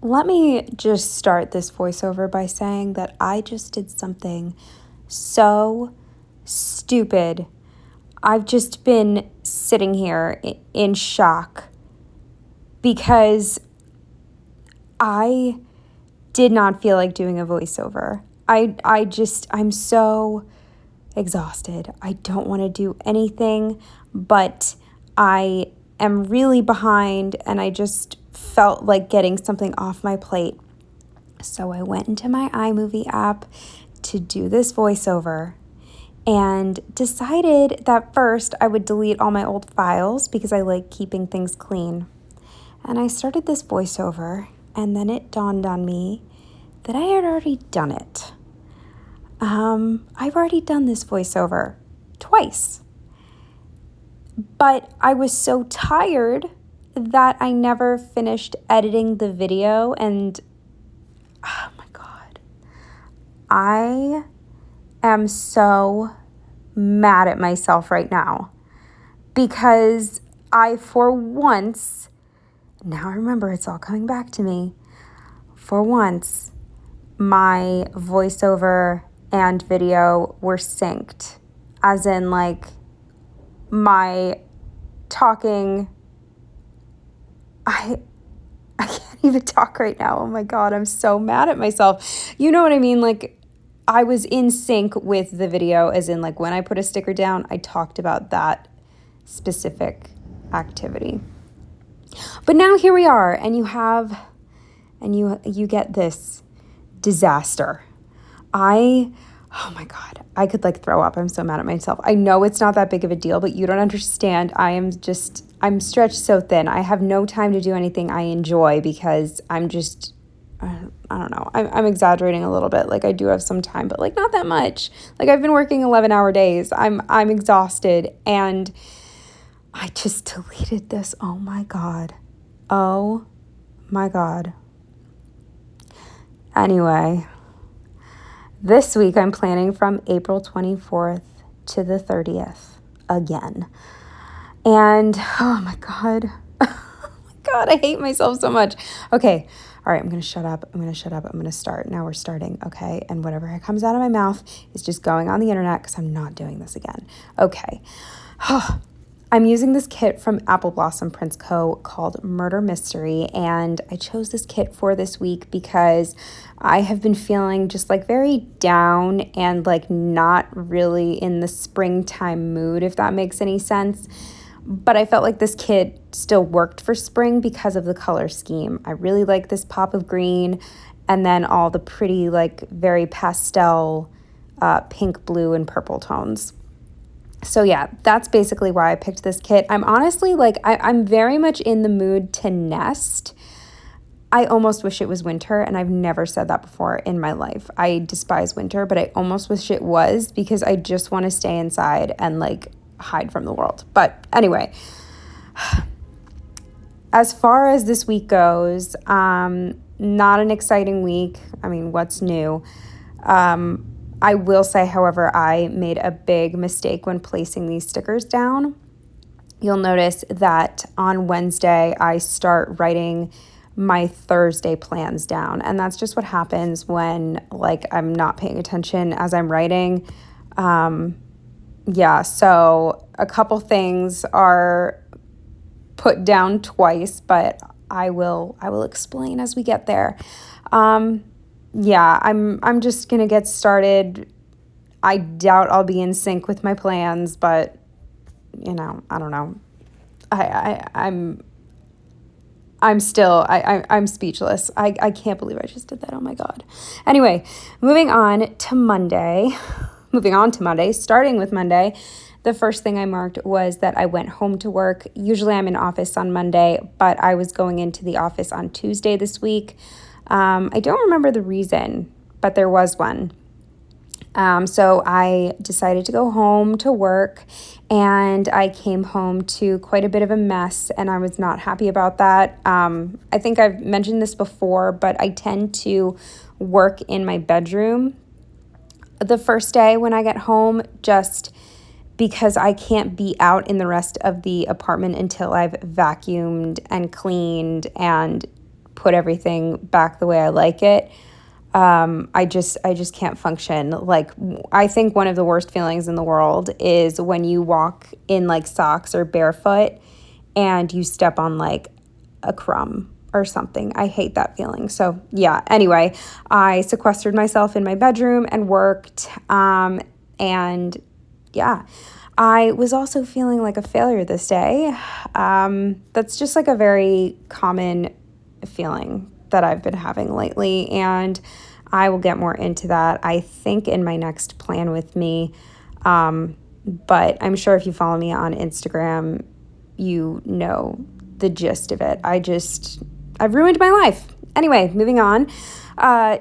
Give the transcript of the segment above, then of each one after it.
Let me just start this voiceover by saying that I just did something so stupid. I've just been sitting here in shock because I did not feel like doing a voiceover. I'm so exhausted. I don't want to do anything, but I am really behind and I just felt like getting something off my plate. So I went into my iMovie app to do this voiceover and decided that first I would delete all my old files because I like keeping things clean. And I started this voiceover, and then it dawned on me that I had already done it. I've already done this voiceover twice. But I was so tired that I never finished editing the video, and oh my God, I am so mad at myself right now because for once, now I remember it's all coming back to me. For once, my voiceover and video were synced, as in like my talking. I can't even talk right now. Oh my God, I'm so mad at myself. You know what I mean? Like, I was in sync with the video, as in like when I put a sticker down, I talked about that specific activity. But now here we are, and you get this disaster. Oh my God, I could like throw up. I'm so mad at myself. I know it's not that big of a deal, but you don't understand. I'm stretched so thin. I have no time to do anything I enjoy because I don't know. I'm exaggerating a little bit. Like I do have some time, but like not that much. Like I've been working 11-hour days. I'm exhausted and I just deleted this. Oh my God. Oh my God. Anyway, this week I'm planning from April 24th to the 30th again. And oh my God. Oh my God, I hate myself so much. Okay. All right, I'm going to shut up. I'm going to start. Now we're starting, okay? And whatever comes out of my mouth is just going on the internet because I'm not doing this again. Okay. I'm using this kit from Apple Blossom Prints Co. called Murder Mystery, and I chose this kit for this week because I have been feeling just like very down and like not really in the springtime mood, if that makes any sense. But I felt like this kit still worked for spring because of the color scheme. I really like this pop of green and then all the pretty like very pastel pink, blue, and purple tones. So yeah, that's basically why I picked this kit. I'm honestly like, I'm very much in the mood to nest. I almost wish it was winter, and I've never said that before in my life. I despise winter, but I almost wish it was because I just want to stay inside and like hide from the world. But anyway, as far as this week goes, not an exciting week. I mean, what's new? I will say, however, I made a big mistake when placing these stickers down. You'll notice that on Wednesday, I start writing my Thursday plans down. And that's just what happens when like I'm not paying attention as I'm writing. So a couple things are put down twice, but I will explain as we get there. I'm just gonna get started. I doubt I'll be in sync with my plans, but I don't know. I'm speechless. I can't believe I just did that. Oh my God. Anyway, moving on to Monday, starting with Monday, the first thing I marked was that I went home to work. Usually I'm in office on Monday, but I was going into the office on Tuesday this week. I don't remember the reason, but there was one. So I decided to go home to work, and I came home to quite a bit of a mess, and I was not happy about that. I think I've mentioned this before, but I tend to work in my bedroom the first day when I get home, just because I can't be out in the rest of the apartment until I've vacuumed and cleaned and put everything back the way I like it, I just can't function. Like, I think one of the worst feelings in the world is when you walk in like socks or barefoot and you step on like a crumb or something. I hate that feeling. So yeah, anyway, I sequestered myself in my bedroom and worked. And yeah, I was also feeling like a failure this day. That's just like a very common feeling that I've been having lately, and I will get more into that, I think, in my next plan with me. But I'm sure if you follow me on Instagram, you know the gist of it. I've ruined my life. Anyway, moving on.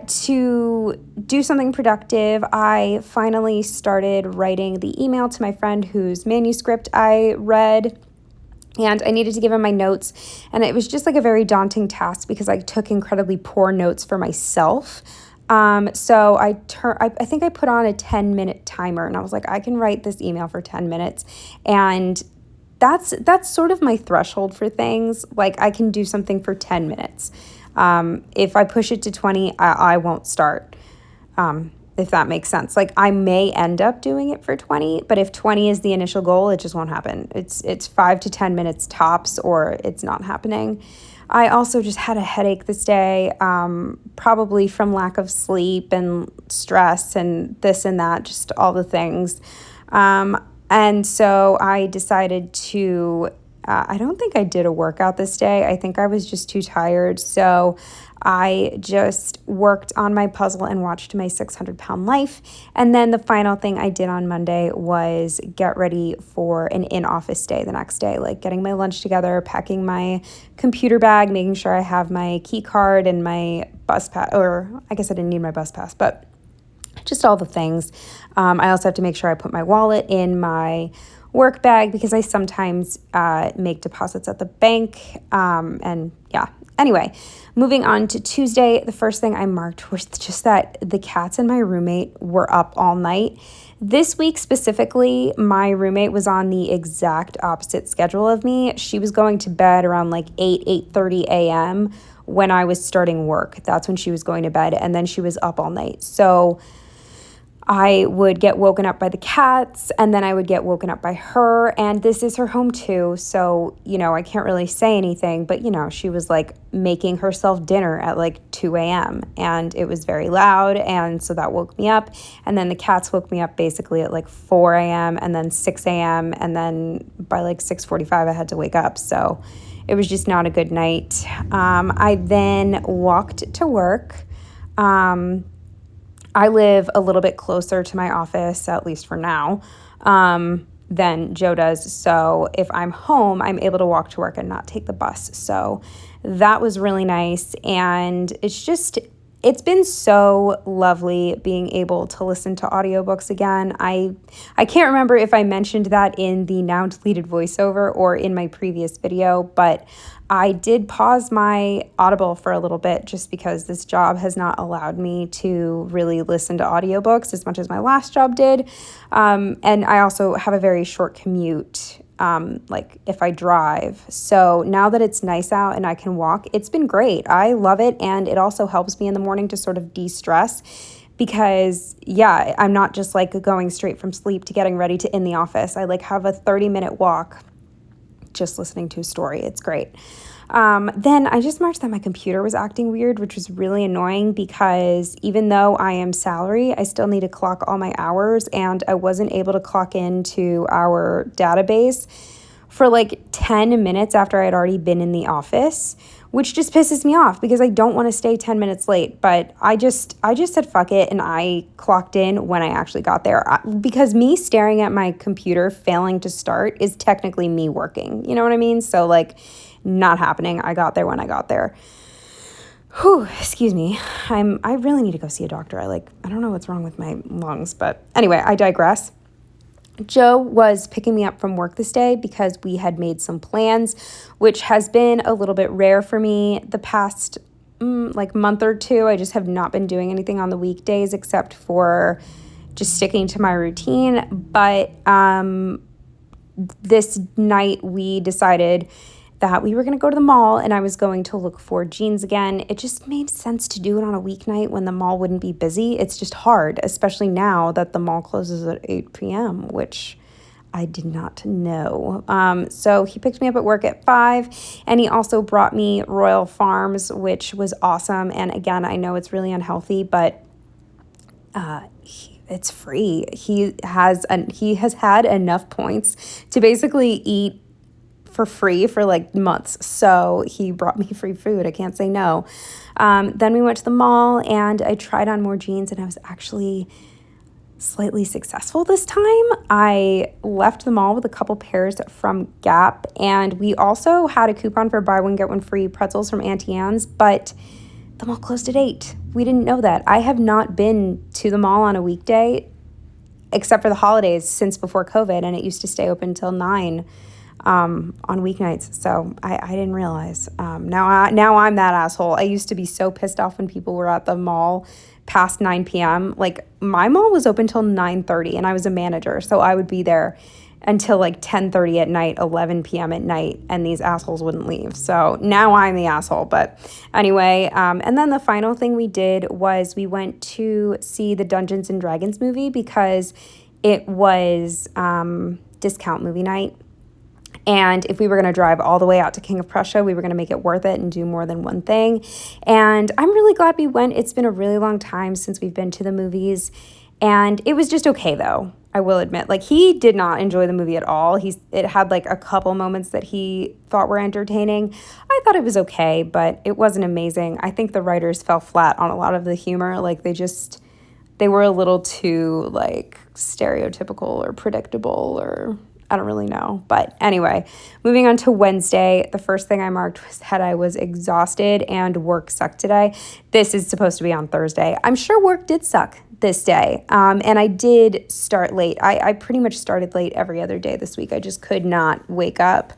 To do something productive, I finally started writing the email to my friend whose manuscript I read, and I needed to give him my notes, and it was just like a very daunting task because I took incredibly poor notes for myself. So I think I put on a 10-minute timer, and I was like, I can write this email for 10 minutes, and that's sort of my threshold for things. Like, I can do something for 10 minutes. If I push it to 20, I won't start, if that makes sense. Like, I may end up doing it for 20, but if 20 is the initial goal, it just won't happen. It's 5 to 10 minutes tops, or it's not happening. I also just had a headache this day, probably from lack of sleep and stress and this and that, just all the things. And so I decided to, I don't think I did a workout this day. I think I was just too tired. So I just worked on my puzzle and watched My 600-Pound Life. And then the final thing I did on Monday was get ready for an in-office day the next day, like getting my lunch together, packing my computer bag, making sure I have my key card and my bus pass, or I guess I didn't need my bus pass, but just all the things. I also have to make sure I put my wallet in my work bag because I sometimes make deposits at the bank. And yeah, anyway, moving on to Tuesday, the first thing I marked was just that the cats and my roommate were up all night. This week specifically, my roommate was on the exact opposite schedule of me. She was going to bed around like 8:30 a.m. when I was starting work. That's when she was going to bed, and then she was up all night. So I would get woken up by the cats, and then I would get woken up by her, and this is her home too, so, I can't really say anything, but, she was, like, making herself dinner at, like, 2 a.m., and it was very loud, and so that woke me up, and then the cats woke me up basically at, like, 4 a.m., and then 6 a.m., and then by, like, 6:45 I had to wake up, so it was just not a good night. I then walked to work. I live a little bit closer to my office, at least for now, than Joe does. So if I'm home, I'm able to walk to work and not take the bus. So that was really nice. And it's been so lovely being able to listen to audiobooks again. I can't remember if I mentioned that in the now deleted voiceover or in my previous video, but I did pause my Audible for a little bit just because this job has not allowed me to really listen to audiobooks as much as my last job did. And I also have a very short commute, like if I drive. So now that it's nice out and I can walk, it's been great. I love it. And it also helps me in the morning to sort of de-stress because, yeah, I'm not just like going straight from sleep to getting ready to in the office. I like have a 30-minute walk just listening to a story. It's great. Then I just marked that my computer was acting weird, which was really annoying because even though I am salary, I still need to clock all my hours, and I wasn't able to clock into our database for like 10 minutes after I'd already been in the office, which just pisses me off because I don't want to stay 10 minutes late. But I just said fuck it, and I clocked in when I actually got there because me staring at my computer failing to start is technically me working. You know what I mean? So like, not happening. I got there when I got there. Whew, excuse me. I really need to go see a doctor. I don't know what's wrong with my lungs, but anyway, I digress. Joe was picking me up from work this day because we had made some plans, which has been a little bit rare for me the past month or two. I just have not been doing anything on the weekdays except for just sticking to my routine. But this night we decided that we were going to go to the mall and I was going to look for jeans again. It just made sense to do it on a weeknight when the mall wouldn't be busy. It's just hard, especially now that the mall closes at 8 p.m., which I did not know. So he picked me up at work at 5, and he also brought me Royal Farms, which was awesome. And again, I know it's really unhealthy, but it's free. He has had enough points to basically eat for free for like months. So he brought me free food. I can't say no. Then we went to the mall and I tried on more jeans, and I was actually slightly successful this time. I left the mall with a couple pairs from Gap, and we also had a coupon for buy one, get one free pretzels from Auntie Anne's, but the mall closed at 8. We didn't know that. I have not been to the mall on a weekday except for the holidays since before COVID, and it used to stay open till 9 on weeknights. So I didn't realize. Now I'm that asshole. I used to be so pissed off when people were at the mall past 9 p.m. Like, my mall was open till 9:30, and I was a manager, so I would be there until like 10:30 at night, 11 p.m. at night, and these assholes wouldn't leave. So now I'm the asshole. But anyway, and then the final thing we did was we went to see the Dungeons and Dragons movie because it was discount movie night. And if we were going to drive all the way out to King of Prussia, we were going to make it worth it and do more than one thing. And I'm really glad we went. It's been a really long time since we've been to the movies. And it was just okay, though, I will admit. Like, he did not enjoy the movie at all. It had like a couple moments that he thought were entertaining. I thought it was okay, but it wasn't amazing. I think the writers fell flat on a lot of the humor. Like, they were a little too like stereotypical or predictable, or I don't really know. But anyway, moving on to Wednesday, the first thing I marked was that I was exhausted and work sucked today. This is supposed to be on Thursday. I'm sure work did suck this day. And I did start late. I pretty much started late every other day this week. I just could not wake up.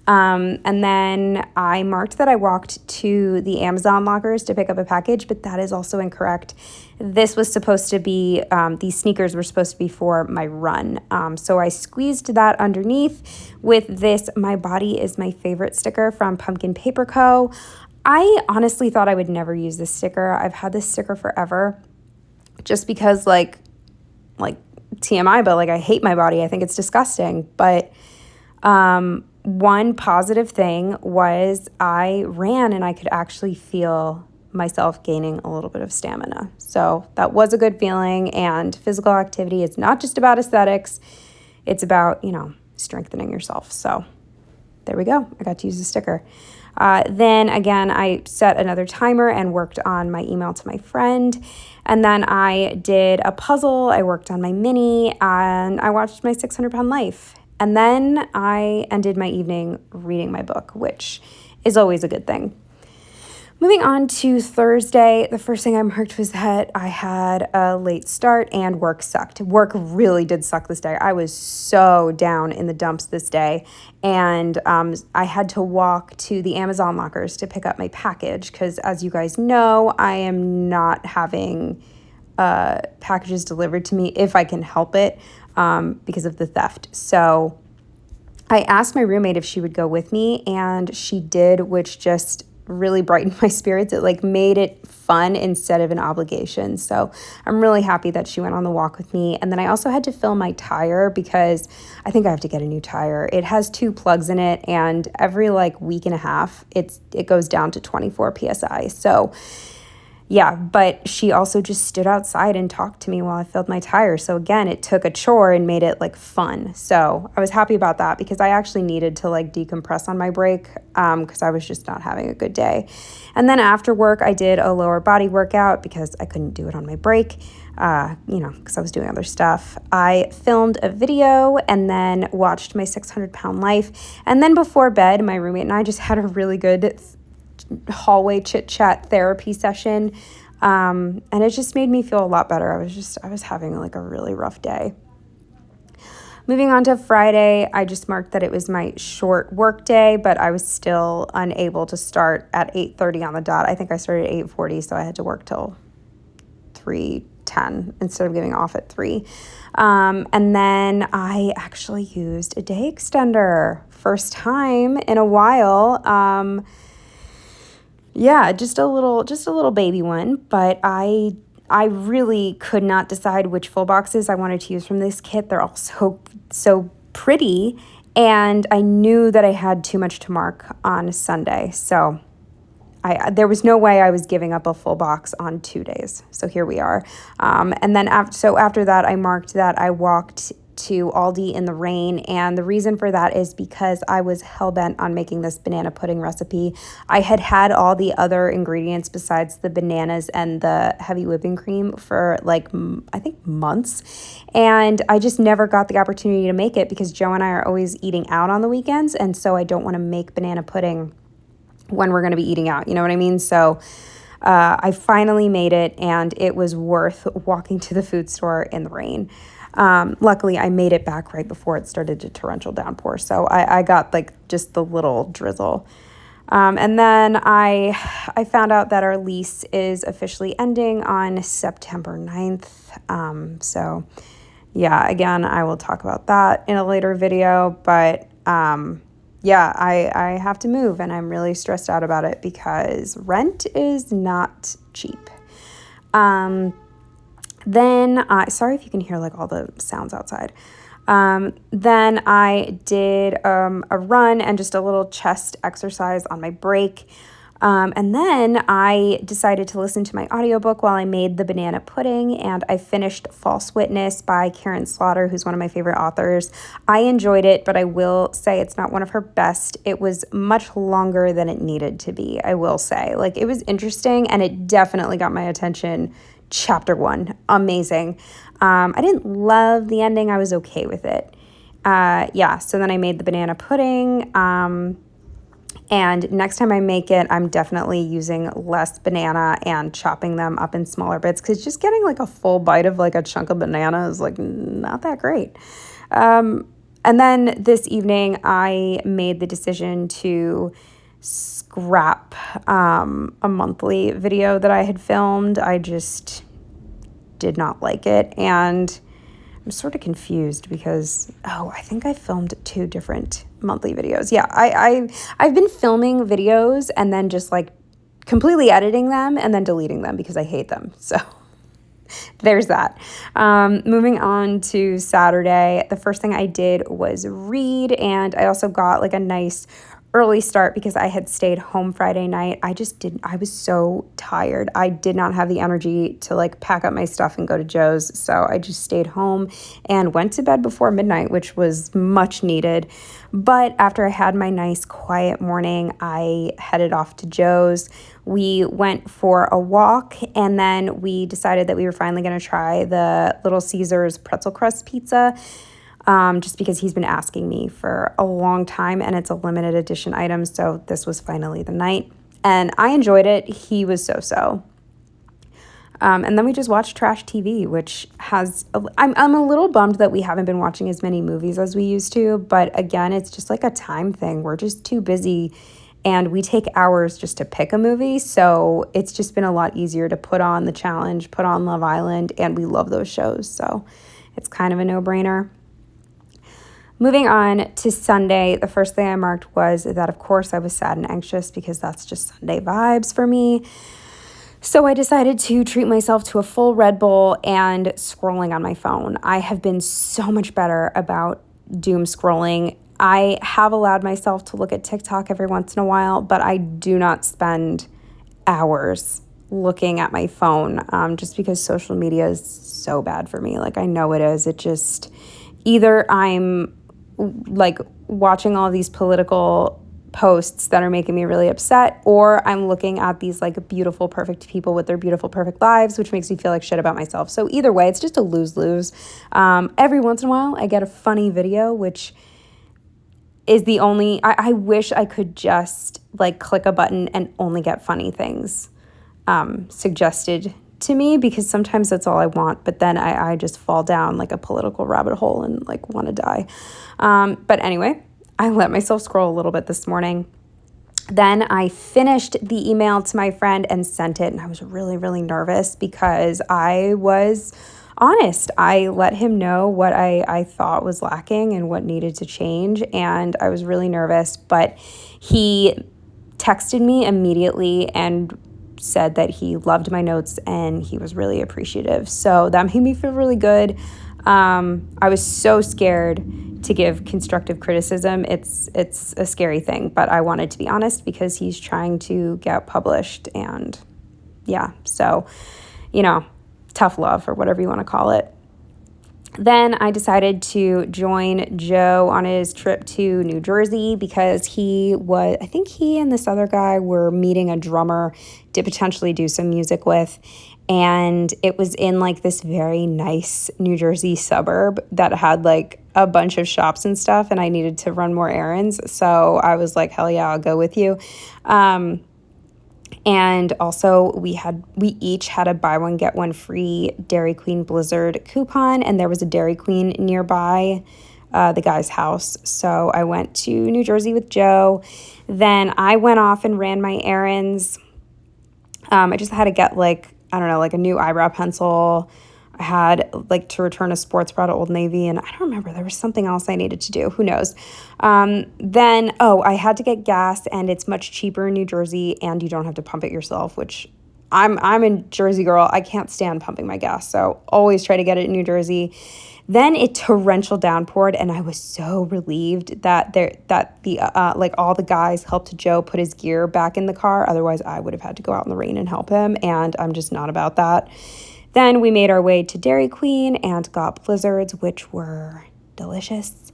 And then I marked that I walked to the Amazon lockers to pick up a package, but that is also incorrect. This was supposed to be, these sneakers were supposed to be for my run. So I squeezed that underneath with this My Body Is My Favorite sticker from Pumpkin Paper Co. I honestly thought I would never use this sticker. I've had this sticker forever just because like TMI, but like I hate my body. I think it's disgusting. But, one positive thing was I ran and I could actually feel myself gaining a little bit of stamina. So that was a good feeling. And physical activity is not just about aesthetics. It's about, strengthening yourself. So there we go. I got to use the sticker. Then again, I set another timer and worked on my email to my friend. And then I did a puzzle. I worked on my mini, and I watched my 600-Pound Life. And then I ended my evening reading my book, which is always a good thing. Moving on to Thursday, the first thing I marked was that I had a late start and work sucked. Work really did suck this day. I was so down in the dumps this day. And I had to walk to the Amazon lockers to pick up my package because, as you guys know, I am not having packages delivered to me if I can help it. Because of the theft. So I asked my roommate if she would go with me, and she did, which just really brightened my spirits. It like made it fun instead of an obligation. So I'm really happy that she went on the walk with me. And then I also had to fill my tire because I think I have to get a new tire. It has 2 plugs in it, and every like week and a half, it goes down to 24 PSI. So yeah, but she also just stood outside and talked to me while I filled my tire. So again, it took a chore and made it like fun. So I was happy about that because I actually needed to like decompress on my break because I was just not having a good day. And then after work, I did a lower body workout because I couldn't do it on my break, because I was doing other stuff. I filmed a video and then watched my 600-Pound Life. And then before bed, my roommate and I just had a really good hallway chit chat therapy session. And it just made me feel a lot better. I was having like a really rough day. Moving on to Friday, I just marked that it was my short work day, but I was still unable to start at 8:30 on the dot. I think I started at 8:40, so I had to work till 3:10 instead of getting off at 3. And then I actually used a day extender first time in a while. Yeah, just a little baby one, but I really could not decide which full boxes I wanted to use from this kit. They're all so pretty, and I knew that I had too much to mark on Sunday, so there was no way I was giving up a full box on 2 days. So here we are. And then after that, I marked that I walked to Aldi in the rain. And the reason for that is because I was hell-bent on making this banana pudding recipe. I had all the other ingredients besides the bananas and the heavy whipping cream for like, I think months. And I just never got the opportunity to make it because Joe and I are always eating out on the weekends. And so I don't want to make banana pudding when we're going to be eating out, you know what I mean? So I finally made it, and it was worth walking to the food store in the rain. Luckily, I made it back right before it started to torrential downpour, so I got like just the little drizzle. And then I found out that our lease is officially ending on September 9th. So yeah, again, I will talk about that in a later video, but yeah, I have to move, and I'm really stressed out about it because rent is not cheap. Then, sorry if you can hear like all the sounds outside. Then I did a run and just a little chest exercise on my break. And then I decided to listen to my audiobook while I made the banana pudding, and I finished False Witness by Karen Slaughter, who's one of my favorite authors. I enjoyed it, but I will say it's not one of her best. It was much longer than it needed to be, I will say. Like, it was interesting, and it definitely got my attention. Chapter 1, amazing. I didn't love the ending. I was okay with it. Yeah, so then I made the banana pudding. And next time I make it, I'm definitely using less banana and chopping them up in smaller bits, because just getting like a full bite of like a chunk of banana is like not that great. And then this evening, I made the decision to scrap a monthly video that I had filmed. I just did not like it, and I'm sort of confused because, I think I filmed 2 different monthly videos. Yeah, I've been filming videos and then just like completely editing them and then deleting them because I hate them. So there's that. Moving on to Saturday, the first thing I did was read, and I also got like a nice early start because I had stayed home Friday night. I was so tired. I did not have the energy to like pack up my stuff and go to Joe's. So I just stayed home and went to bed before midnight, which was much needed. But after I had my nice quiet morning, I headed off to Joe's. We went for a walk, and then we decided that we were finally going to try the Little Caesars pretzel crust pizza. Just because he's been asking me for a long time, and it's a limited edition item, so this was finally the night. And I enjoyed it. He was so-so. And then we just watched trash TV, which I'm a little bummed that we haven't been watching as many movies as we used to, but again, it's just like a time thing. We're just too busy, and we take hours just to pick a movie, so it's just been a lot easier to put on The Challenge, put on Love Island, and we love those shows, so it's kind of a no-brainer. Moving on to Sunday, the first thing I marked was that, of course, I was sad and anxious because that's just Sunday vibes for me. So I decided to treat myself to a full Red Bull and scrolling on my phone. I have been so much better about doom scrolling. I have allowed myself to look at TikTok every once in a while, but I do not spend hours looking at my phone just because social media is so bad for me. Like, I know it is. It just, either I'm like watching all these political posts that are making me really upset, or I'm looking at these like beautiful, perfect people with their beautiful, perfect lives, which makes me feel like shit about myself. So either way, it's just a lose-lose. Every once in a while, I get a funny video, which is the only, I wish I could just like click a button and only get funny things suggested to me, because sometimes that's all I want, but then I just fall down like a political rabbit hole and like want to die. But anyway, I let myself scroll a little bit this morning. Then I finished the email to my friend and sent it, and I was really, really nervous because I was honest. I let him know what I thought was lacking and what needed to change. And I was really nervous, but he texted me immediately and said that he loved my notes and he was really appreciative. So that made me feel really good. I was so scared to give constructive criticism. It's a scary thing, but I wanted to be honest because he's trying to get published. And yeah, so, tough love or whatever you want to call it. Then I decided to join Joe on his trip to New Jersey because I think he and this other guy were meeting a drummer to potentially do some music with. And it was in like this very nice New Jersey suburb that had like a bunch of shops and stuff, and I needed to run more errands. So I was like, hell yeah, I'll go with you. And also we each had a buy one, get one free Dairy Queen Blizzard coupon, and there was a Dairy Queen nearby the guy's house. So I went to New Jersey with Joe. Then I went off and ran my errands. I just had to get like a new eyebrow pencil. I had like to return a sports bra to Old Navy, and I don't remember, there was something else I needed to do. Who knows? Then I had to get gas, and it's much cheaper in New Jersey, and you don't have to pump it yourself, which I'm a Jersey girl. I can't stand pumping my gas, so always try to get it in New Jersey. Then it torrential downpoured, and I was so relieved that all the guys helped Joe put his gear back in the car. Otherwise, I would have had to go out in the rain and help him, and I'm just not about that. Then we made our way to Dairy Queen and got blizzards, which were delicious.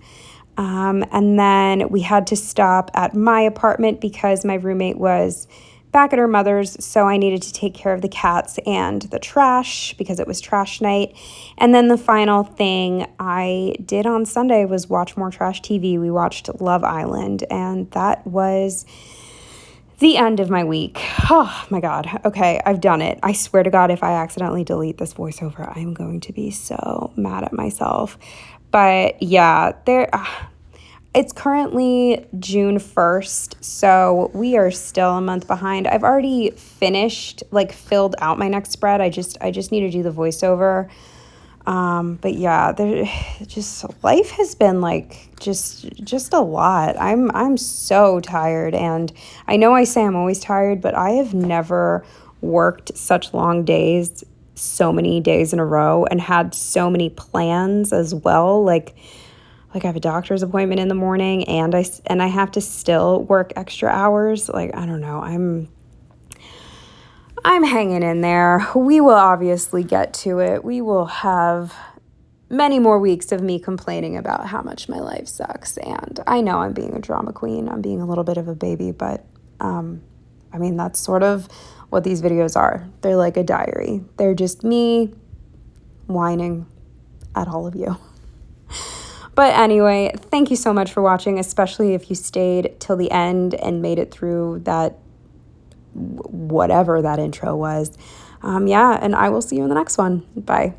And then we had to stop at my apartment because my roommate was back at her mother's, so I needed to take care of the cats and the trash because it was trash night. And then the final thing I did on Sunday was watch more trash TV. We watched Love Island, and that was the end of my week. Oh my God. Okay, I've done it. I swear to God, if I accidentally delete this voiceover, I'm going to be so mad at myself. But yeah, it's currently June 1st, so we are still a month behind. I've already filled out my next spread. I just need to do the voiceover. But yeah, life has been like just a lot. I'm so tired, and I know I say I'm always tired, but I have never worked such long days, so many days in a row, and had so many plans as well. Like I have a doctor's appointment in the morning, and I have to still work extra hours. Like, I don't know. I'm hanging in there. We will obviously get to it. We will have many more weeks of me complaining about how much my life sucks. And I know I'm being a drama queen. I'm being a little bit of a baby, but that's sort of what these videos are. They're like a diary. They're just me whining at all of you. But anyway, thank you so much for watching, especially if you stayed till the end and made it through that whatever that intro was. And I will see you in the next one. Bye.